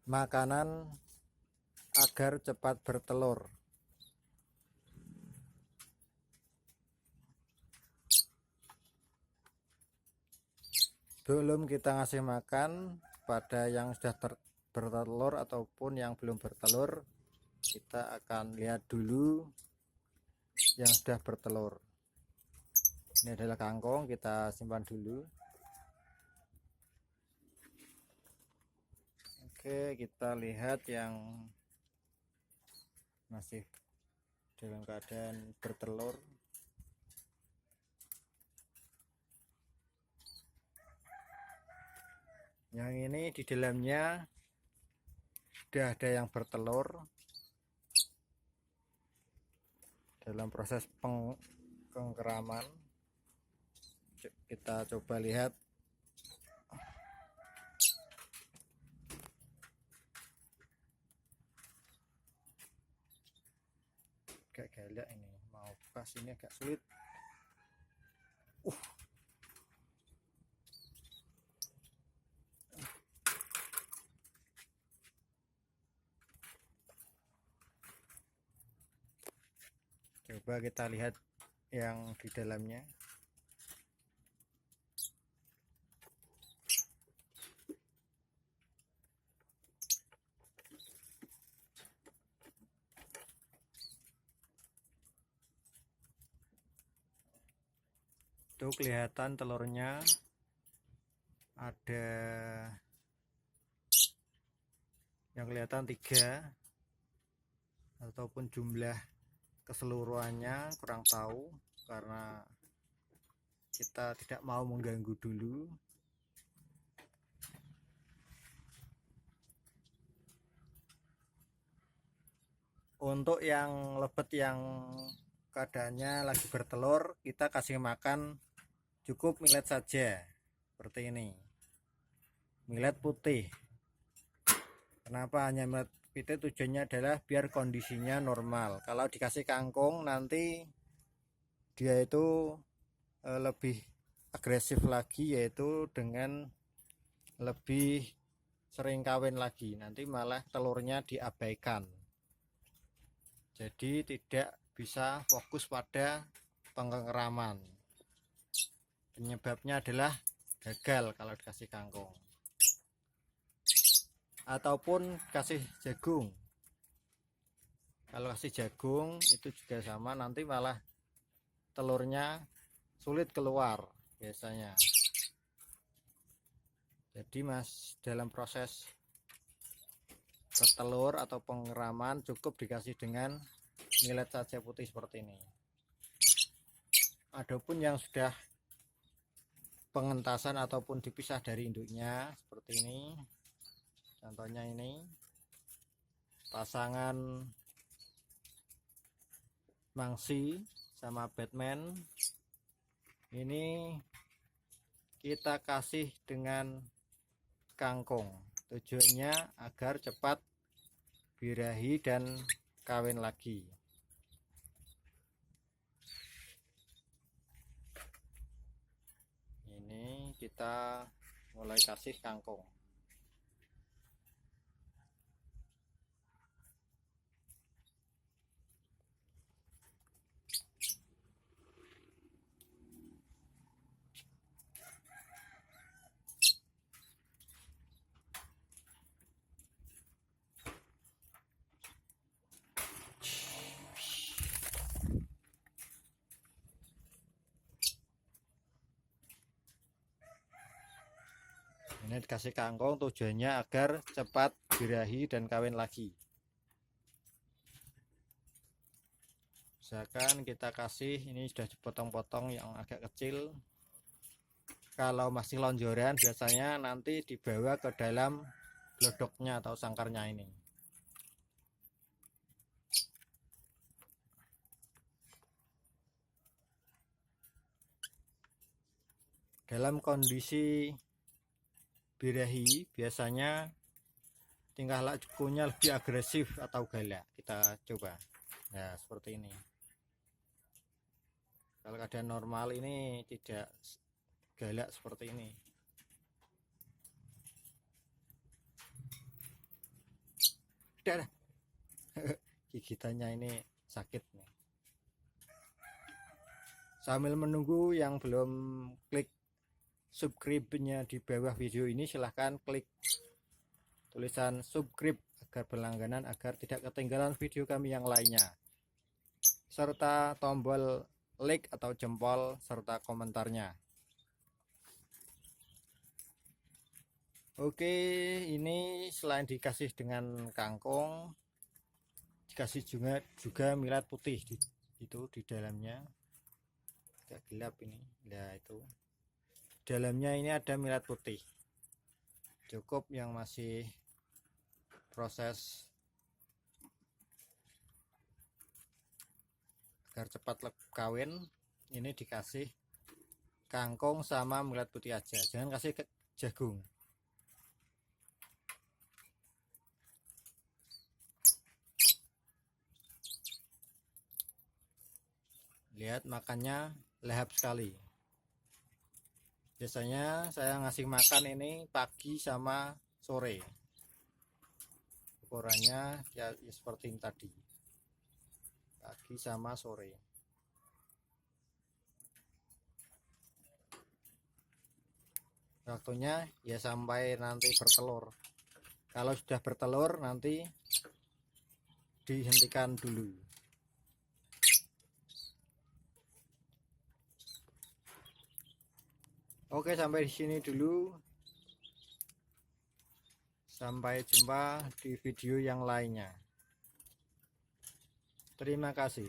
makanan agar cepat bertelur. Sebelum kita ngasih makan pada yang sudah bertelur ataupun yang belum bertelur, kita akan lihat dulu yang sudah bertelur. Ini adalah kangkung, kita simpan dulu. Oke, kita lihat yang masih dalam keadaan bertelur. Yang ini di dalamnya sudah ada yang bertelur. Dalam proses pengkeraman, kita coba lihat. Agak galak ini, mau pas ini agak sulit. Coba kita lihat yang di dalamnya. Tuh kelihatan telurnya ada yang kelihatan 3, ataupun jumlah keseluruhannya kurang tahu karena kita tidak mau mengganggu dulu. Untuk yang lebet yang keadaannya lagi bertelur, kita kasih makan cukup millet saja, seperti ini, millet putih. Kenapa hanya millet putih? Tujuannya adalah biar kondisinya normal. Kalau dikasih kangkung nanti dia itu lebih agresif lagi, yaitu dengan lebih sering kawin lagi, nanti malah telurnya diabaikan. Jadi tidak bisa fokus pada pengkeraman. Penyebabnya adalah gagal kalau dikasih kangkung ataupun kasih jagung. Kalau kasih jagung itu juga sama, nanti malah telurnya sulit keluar biasanya. Jadi dalam proses bertelur atau pengeraman cukup dikasih dengan millet saja putih seperti ini. Adapun yang sudah pengentasan ataupun dipisah dari induknya seperti ini, contohnya ini pasangan Mangsi sama Batman, ini kita kasih dengan kangkung. Tujuannya agar cepat birahi dan kawin lagi. Ini kita mulai kasih kangkung. Ini dikasih kangkung tujuannya agar cepat birahi dan kawin lagi. Misalkan kita kasih, ini sudah dipotong-potong yang agak kecil. Kalau masih lonjoran biasanya nanti dibawa ke dalam glodoknya atau sangkarnya ini. Dalam kondisi birahi biasanya tingkah lakunya lebih agresif atau galak. Kita coba. Nah, seperti ini. Kalau keadaan normal ini tidak galak seperti ini. udah gigitannya ini sakit nih. Sambil menunggu yang belum klik subscribe-nya di bawah video ini, silahkan klik tulisan subscribe agar berlangganan agar tidak ketinggalan video kami yang lainnya, serta tombol like atau jempol serta komentarnya. Oke, ini selain dikasih dengan kangkung, dikasih juga millet putih itu di dalamnya. Agak gelap ini. Nah, itu dalamnya ini ada millet putih. Cukup yang masih proses agar cepat kawin, ini dikasih kangkung sama millet putih aja, jangan kasih jagung. Lihat makannya lahap sekali. Biasanya saya ngasih makan ini pagi sama sore. Ukurannya ya seperti ini tadi, pagi sama sore. Waktunya ya sampai nanti bertelur. Kalau sudah bertelur nanti dihentikan dulu. Oke, sampai di sini dulu. Sampai jumpa di video yang lainnya. Terima kasih.